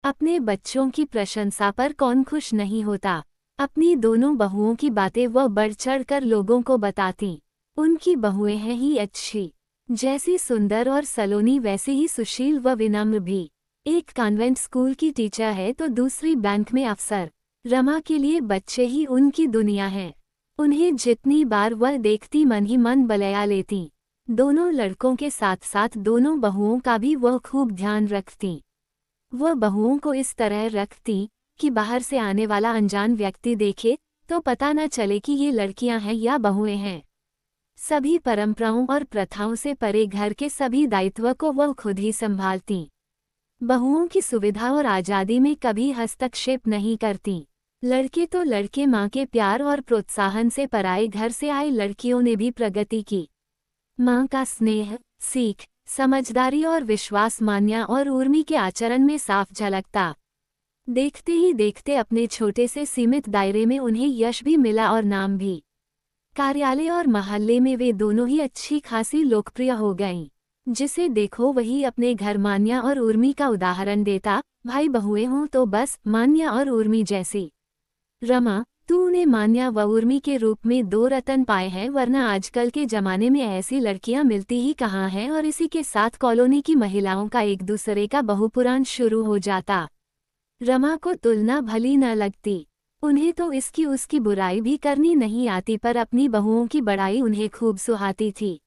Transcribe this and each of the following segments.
अपने बच्चों की प्रशंसा पर कौन खुश नहीं होता। अपनी दोनों बहुओं की बातें वह बढ़ चढ़ कर लोगों को बताती। उनकी बहुएं हैं ही अच्छी, जैसी सुंदर और सलोनी वैसी ही सुशील व विनम्र भी। एक कॉन्वेंट स्कूल की टीचर है तो दूसरी बैंक में अफसर। रमा के लिए बच्चे ही उनकी दुनिया है। उन्हें जितनी बार वह देखती मन ही मन बलया लेती। दोनों लड़कों के साथ साथ दोनों बहुओं का भी वह खूब ध्यान रखती। वह बहुओं को इस तरह रखती कि बाहर से आने वाला अनजान व्यक्ति देखे तो पता न चले कि ये लड़कियां हैं या बहुएं हैं। सभी परंपराओं और प्रथाओं से परे घर के सभी दायित्व को वह खुद ही संभालती। बहुओं की सुविधा और आज़ादी में कभी हस्तक्षेप नहीं करती। लड़के तो लड़के, माँ के प्यार और प्रोत्साहन से पराए घर से आए लड़कियों ने भी प्रगति की। माँ का स्नेह, सीख, समझदारी और विश्वास मान्या और उर्मी के आचरण में साफ झलकता। देखते ही देखते अपने छोटे से सीमित दायरे में उन्हें यश भी मिला और नाम भी। कार्यालय और मोहल्ले में वे दोनों ही अच्छी खासी लोकप्रिय हो गईं। जिसे देखो वही अपने घर मान्या और उर्मी का उदाहरण देता। भाई बहुएं हों तो बस मान्या और उर्मी जैसी। रमा, तूने मान्या व उर्मी के रूप में दो रतन पाए हैं, वरना आजकल के जमाने में ऐसी लड़कियां मिलती ही कहाँ हैं। और इसी के साथ कॉलोनी की महिलाओं का एक दूसरे का बहुपुराण शुरू हो जाता। रमा को तुलना भली न लगती। उन्हें तो इसकी उसकी बुराई भी करनी नहीं आती, पर अपनी बहुओं की बड़ाई उन्हें खूब सुहाती थी।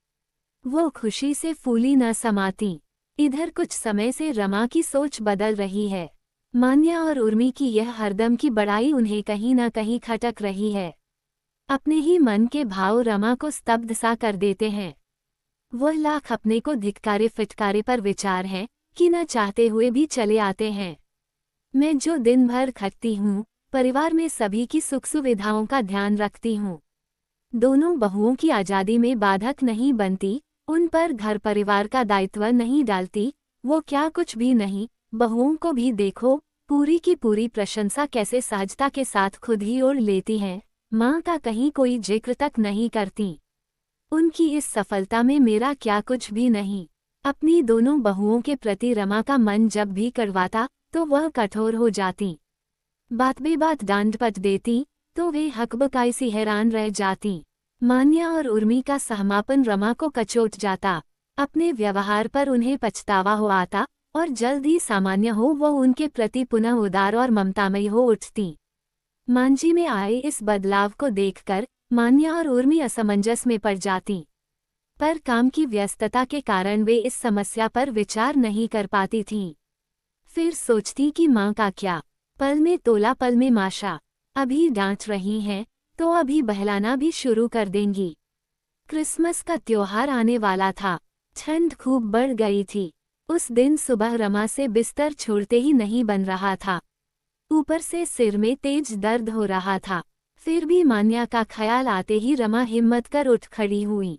वो खुशी से फूली न समाती। इधर कुछ समय से रमा की सोच बदल रही है। मान्या और उर्मी की यह हरदम की बड़ाई उन्हें कहीं न कहीं खटक रही है। अपने ही मन के भाव रमा को स्तब्ध सा कर देते हैं। वह लाख अपने को धिक्कारे फिटकारे पर विचार है कि न चाहते हुए भी चले आते हैं। मैं जो दिन भर खटती हूँ, परिवार में सभी की सुख सुविधाओं का ध्यान रखती हूँ। दोनों बहुओं की आज़ादी में बाधक नहीं बनती, उन पर घर परिवार का दायित्व नहीं डालती। वो क्या कुछ भी नहीं। बहुओं को भी देखो, पूरी की पूरी प्रशंसा कैसे सहजता के साथ खुद ही ओढ़ लेती हैं। माँ का कहीं कोई जिक्र तक नहीं करती। उनकी इस सफलता में मेरा क्या कुछ भी नहीं। अपनी दोनों बहुओं के प्रति रमा का मन जब भी कड़वाता तो वह कठोर हो जाती। बात बेबात डांट पट देती तो वे हकबकाई सी हैरान रह जाती। मान्या और उर्मी का सहमापन रमा को कचोट जाता। अपने व्यवहार पर उन्हें पछतावा हो आता और जल्द ही सामान्य हो वो उनके प्रति पुनः उदार और ममतामयी हो उठती। मांझी में आए इस बदलाव को देखकर मान्या और उर्मी असमंजस में पड़ जाती, पर काम की व्यस्तता के कारण वे इस समस्या पर विचार नहीं कर पाती थीं। फिर सोचती कि माँ का क्या, पल में तोला पल में माशा। अभी डांट रही हैं तो अभी बहलाना भी शुरू कर देंगी। क्रिसमस का त्योहार आने वाला था। ठंड खूब बढ़ गई थी। उस दिन सुबह रमा से बिस्तर छोड़ते ही नहीं बन रहा था। ऊपर से सिर में तेज दर्द हो रहा था। फिर भी मान्या का ख्याल आते ही रमा हिम्मत कर उठ खड़ी हुई।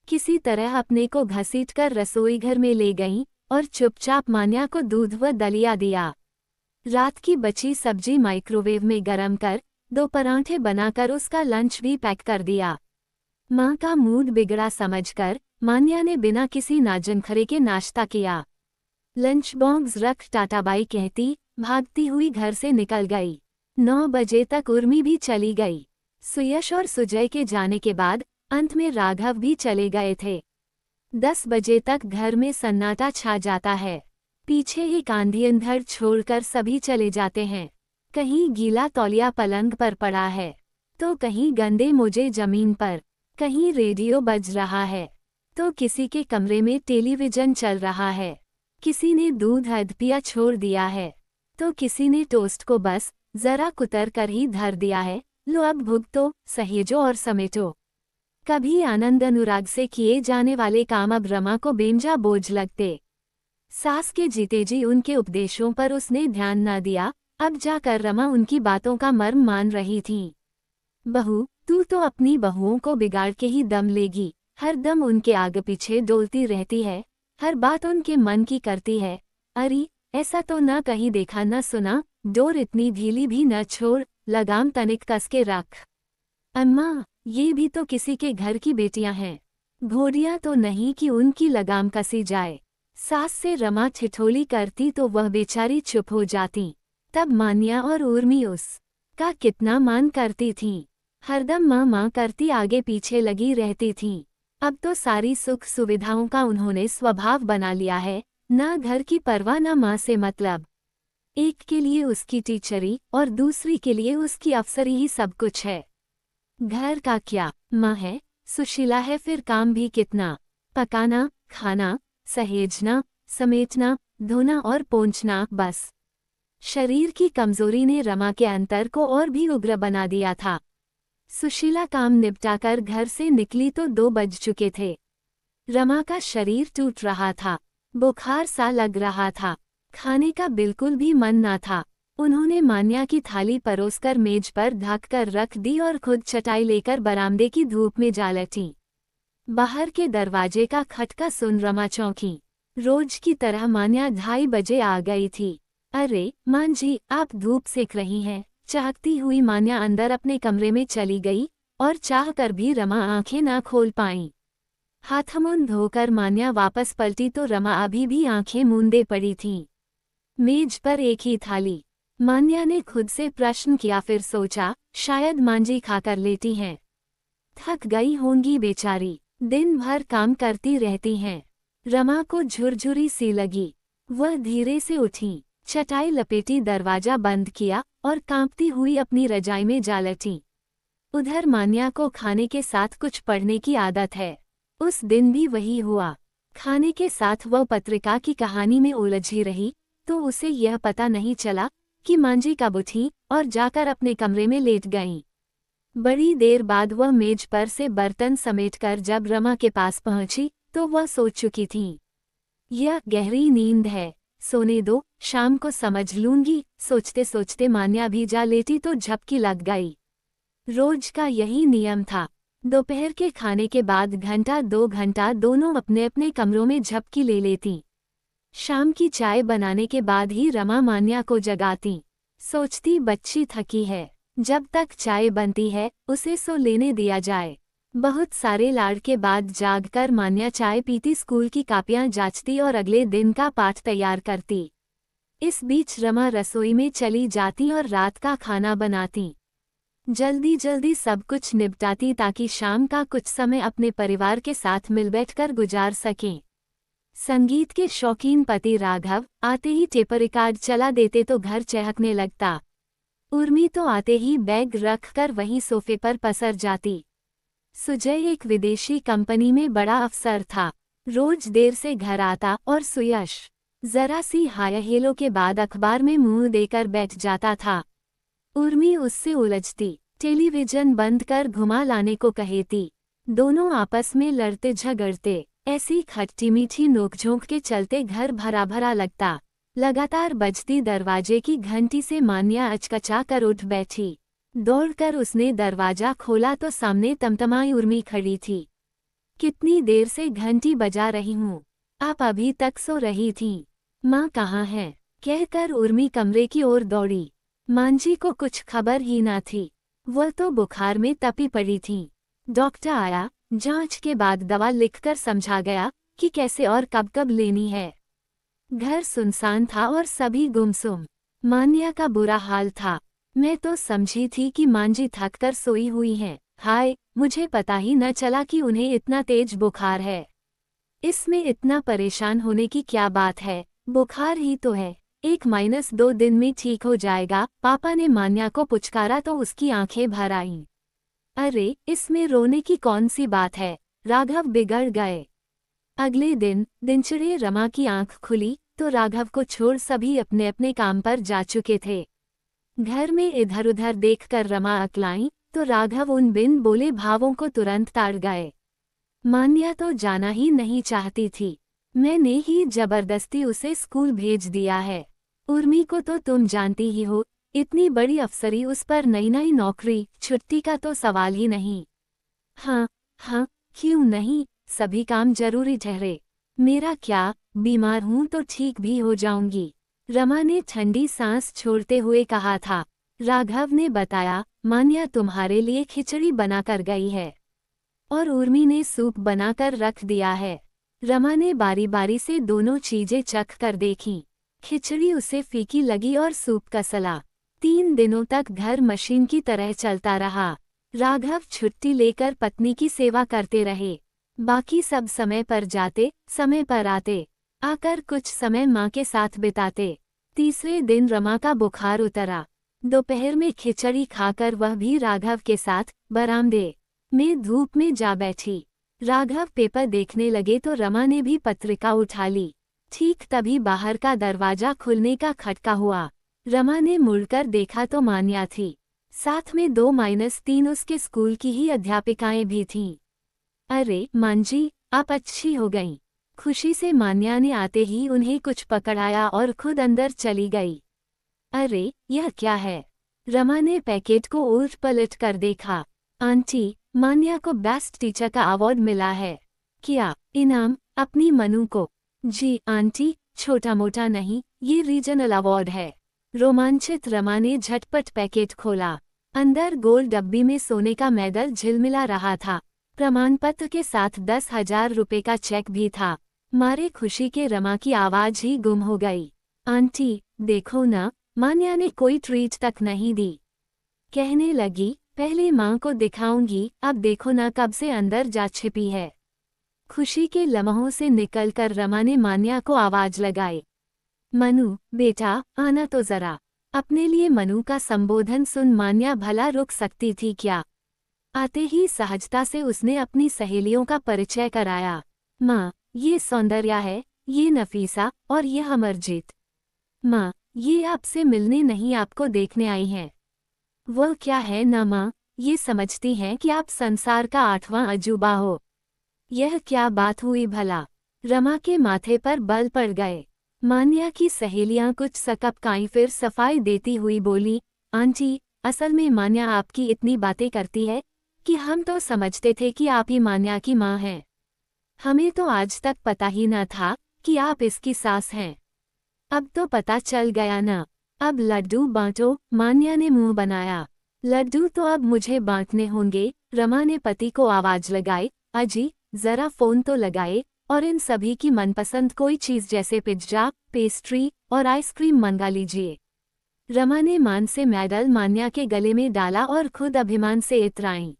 किसी तरह अपने को घसीटकर रसोई घर में ले गईं और चुपचाप मान्या को दूध व दलिया दिया। रात की बची सब्जी माइक्रोवेव में गरम कर 2 परांठे बनाकर उसका लंच भी पैक कर दिया। माँ का मूड बिगड़ा समझकर मान्या ने बिना किसी नाजनखरे के नाश्ता किया। लंच बॉक्स रख टाटाबाई कहती भागती हुई घर से निकल गई। 9 बजे तक उर्मी भी चली गई। सुयश और सुजय के जाने के बाद अंत में राघव भी चले गए थे। 10 बजे तक घर में सन्नाटा छा जाता है। पीछे एक आंधी अंधड़ छोड़कर सभी चले जाते हैं। कहीं गीला तौलिया पलंग पर पड़ा है तो कहीं गंदे मोजे जमीन पर। कहीं रेडियो बज रहा है तो किसी के कमरे में टेलीविजन चल रहा है। किसी ने दूध अध पिया छोड़ दिया है तो किसी ने टोस्ट को बस जरा कुतर कर ही धर दिया है। लो अब भुगतो, सहेजो और समेटो। कभी आनंद अनुराग से किए जाने वाले काम अब रमा को बेमजा बोझ लगते। सास के जीते जी उनके उपदेशों पर उसने ध्यान न दिया। अब जाकर रमा उनकी बातों का मर्म मान रही थी। बहू, तू तो अपनी बहुओं को बिगाड़ के ही दम लेगी। हर दम उनके आगे पीछे डोलती रहती है, हर बात उनके मन की करती है। अरे ऐसा तो न कहीं देखा न सुना। डोर इतनी ढीली भी न छोड़, लगाम तनिक कस के रख। अम्मा, ये भी तो किसी के घर की बेटियां हैं। घोड़ियां तो नहीं कि उनकी लगाम कसी जाए। सास से रमा ठिठोली करती तो वह बेचारी चुप हो जाती। तब मान्या और उर्मी उसका कितना मान करती थीं। हरदम माँ माँ करती आगे पीछे लगी रहती थीं। अब तो सारी सुख सुविधाओं का उन्होंने स्वभाव बना लिया है, ना घर की परवाह ना माँ से मतलब। एक के लिए उसकी टीचरी और दूसरी के लिए उसकी अफसरी ही सब कुछ है। घर का क्या, माँ है, सुशीला है, फिर काम भी कितना, पकाना, खाना, सहेजना, समेटना, धोना और पोंछना, बस। शरीर की कमजोरी ने रमा के अंतर को और भी उग्र बना दिया था। सुशीला काम निपटाकर घर से निकली तो 2 बज चुके थे। रमा का शरीर टूट रहा था, बुखार सा लग रहा था, खाने का बिल्कुल भी मन ना था। उन्होंने मान्या की थाली परोसकर मेज पर ढक कर रख दी और खुद चटाई लेकर बरामदे की धूप में जा लेटी। बाहर के दरवाजे का खटका सुन रमा चौंकी। रोज की तरह मान्या 2:30 बजे आ गई थी। अरे मां जी, आप धूप सेक रही हैं, चाहती हुई मान्या अंदर अपने कमरे में चली गई और चाह कर भी रमा आंखें न खोल पाई। हाथ मुंह धोकर मान्या वापस पलटी तो रमा अभी भी आंखें मूंदे पड़ी थी। मेज पर एक ही थाली। मान्या ने खुद से प्रश्न किया, फिर सोचा शायद मांझी खाकर लेटी हैं। थक गई होंगी बेचारी, दिन भर काम करती रहती हैं। रमा को झुरझुरी सी लगी। वह धीरे से उठी, चटाई लपेटी, दरवाजा बंद किया और कांपती हुई अपनी रजाई में जा लेटी। उधर मान्या को खाने के साथ कुछ पढ़ने की आदत है। उस दिन भी वही हुआ। खाने के साथ वह पत्रिका की कहानी में उलझी रही तो उसे यह पता नहीं चला कि मांझी कब उठी और जाकर अपने कमरे में लेट गईं। बड़ी देर बाद वह मेज पर से बर्तन समेटकर जब रमा के पास पहुंची तो वह सोच चुकी थी, यह गहरी नींद है, सोने दो, शाम को समझ लूंगी। सोचते सोचते मान्या भी जा लेटी तो झपकी लग गई। रोज का यही नियम था। दोपहर के खाने के बाद 1-2 घंटा दोनों अपने अपने कमरों में झपकी ले लेती। शाम की चाय बनाने के बाद ही रमा मान्या को जगाती। सोचती बच्ची थकी है, जब तक चाय बनती है उसे सो लेने दिया जाए। बहुत सारे लाड़ के बाद जागकर मान्या चाय पीती, स्कूल की कापियां जांचती और अगले दिन का पाठ तैयार करती। इस बीच रमा रसोई में चली जाती और रात का खाना बनाती। जल्दी जल्दी सब कुछ निपटाती ताकि शाम का कुछ समय अपने परिवार के साथ मिल बैठकर गुजार सकें। संगीत के शौकीन पति राघव आते ही टेप रिकॉर्ड चला देते तो घर चहकने लगता। उर्मी तो आते ही बैग रखकर वहीं सोफे पर पसर जाती। सुजय एक विदेशी कंपनी में बड़ा अफसर था। रोज देर से घर आता और सुयश जरा सी हाय हेलो के बाद अखबार में मुंह देकर बैठ जाता था। उर्मी उससे उलझती, टेलीविजन बंद कर घुमा लाने को कहेती। दोनों आपस में लड़ते झगड़ते। ऐसी खट्टी मीठी नोकझोंक के चलते घर भरा भरा लगता। लगातार बजती दरवाजे की घंटी से मान्या अचकचा कर उठ बैठी। दौड़कर उसने दरवाजा खोला तो सामने तमतमाई उर्मी खड़ी थी। कितनी देर से घंटी बजा रही हूँ, आप अभी तक सो रही थीं। माँ कहाँ है, कहकर उर्मी कमरे की ओर दौड़ी। मांझी को कुछ खबर ही ना थी। वह तो बुखार में तपी पड़ी थी। डॉक्टर आया, जांच के बाद दवा लिखकर समझा गया कि कैसे और कब कब लेनी है। घर सुनसान था और सभी गुमसुम। मान्या का बुरा हाल था। मैं तो समझी थी कि मांझी थक कर सोई हुई हैं। हाय, मुझे पता ही न चला कि उन्हें इतना तेज बुखार है। इसमें इतना परेशान होने की क्या बात है, बुखार ही तो है, 1-2 दिन में ठीक हो जाएगा। पापा ने मान्या को पुचकारा तो उसकी आंखें भर आईं। अरे, इसमें रोने की कौन सी बात है, राघव बिगड़ गए। अगले दिन दिनचर्या रमा की आंख खुली तो राघव को छोड़ सभी अपने अपने काम पर जा चुके थे। घर में इधर उधर देखकर रमा अकलाई तो राघव उन बिन बोले भावों को तुरंत ताड़ गए। मान्या तो जाना ही नहीं चाहती थी। मैंने ही जबरदस्ती उसे स्कूल भेज दिया है। उर्मी को तो तुम जानती ही हो, इतनी बड़ी अफसरी, उस पर नई नई नौकरी, छुट्टी का तो सवाल ही नहीं। हाँ हाँ, क्यों नहीं, सभी काम जरूरी ठहरे। मेरा क्या, बीमार हूँ तो ठीक भी हो जाऊंगी, रमा ने ठंडी सांस छोड़ते हुए कहा था। राघव ने बताया, मान्या तुम्हारे लिए खिचड़ी बनाकर गई है और उर्मी ने सूप बनाकर रख दिया है। रमा ने बारी बारी से दोनों चीजें चख कर देखीं। खिचड़ी उसे फीकी लगी और सूप का सला। 3 दिनों तक घर मशीन की तरह चलता रहा। राघव छुट्टी लेकर पत्नी की सेवा करते रहे। बाकी सब समय पर जाते, समय पर आते, आकर कुछ समय माँ के साथ बिताते। तीसरे दिन रमा का बुखार उतरा। दोपहर में खिचड़ी खाकर वह भी राघव के साथ बरामदे में धूप में जा बैठी। राघव पेपर देखने लगे तो रमा ने भी पत्रिका उठा ली। ठीक तभी बाहर का दरवाजा खुलने का खटका हुआ। रमा ने मुड़कर देखा तो मान्या थी। साथ में 2-3 उसके स्कूल की ही अध्यापिकाएं भी थीं। अरे मांजी, आप अच्छी हो गईं। खुशी से मान्या ने आते ही उन्हें कुछ पकड़ाया और खुद अंदर चली गई। अरे यह क्या है? रमा ने पैकेट को उलट पलट कर देखा। आंटी, मान्या को बेस्ट टीचर का अवार्ड मिला है। क्या इनाम? अपनी मनु को। जी आंटी, छोटा मोटा नहीं, ये रीजनल अवार्ड है। रोमांचित रमा ने झटपट पैकेट खोला। अंदर गोल डब्बी में सोने का मेडल झिलमिला रहा था। प्रमाण पत्र के साथ 10,000 रुपए का चेक भी था। मारे खुशी के रमा की आवाज ही गुम हो गई। आंटी, देखो ना, मान्या ने कोई ट्रीट तक नहीं दी। कहने लगी, पहले माँ को दिखाऊंगी, अब देखो ना कब से अंदर जा छिपी है। खुशी के लम्हों से निकलकर रमा ने मान्या को आवाज लगाई। मनु, बेटा, आना तो जरा। अपने लिए मनु का संबोधन सुन मान्या भला रुक सकती थी क्या? आते ही सहजता से उसने अपनी सहेलियों का परिचय कराया। माँ, ये सौंदर्या है, ये नफीसा और यह अमरजीत। माँ, ये आपसे मिलने नहीं आपको देखने आई हैं। वह क्या है ना माँ, ये समझती हैं कि आप संसार का 8वां अजूबा हो। यह क्या बात हुई भला? रमा के माथे पर बल पड़ गए। मान्या की सहेलियां कुछ सकपकाई फिर सफाई देती हुई बोली, आंटी, असल में मान्या आपकी इतनी बातें करती है कि हम तो समझते थे कि आप ही मान्या की माँ हैं। हमें तो आज तक पता ही न था कि आप इसकी सास हैं। अब तो पता चल गया ना। अब लड्डू बांटो, मान्या ने मुंह बनाया। लड्डू तो अब मुझे बांटने होंगे। रमा ने पति को आवाज लगाई, अजी, जरा फोन तो लगाए और इन सभी की मनपसंद कोई चीज जैसे पिज्जा, पेस्ट्री और आइसक्रीम मंगा लीजिए। रमा ने मान से मेडल मान्या के गले में डाला और खुद अभिमान से इतराई।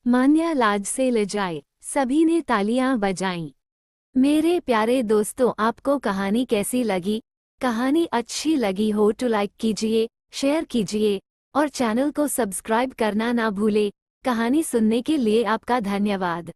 मान्या लाज से लजाए। सभी ने तालियां बजाईं। मेरे प्यारे दोस्तों, आपको कहानी कैसी लगी? कहानी अच्छी लगी हो तो लाइक कीजिए, शेयर कीजिए और चैनल को सब्सक्राइब करना ना भूले। कहानी सुनने के लिए आपका धन्यवाद।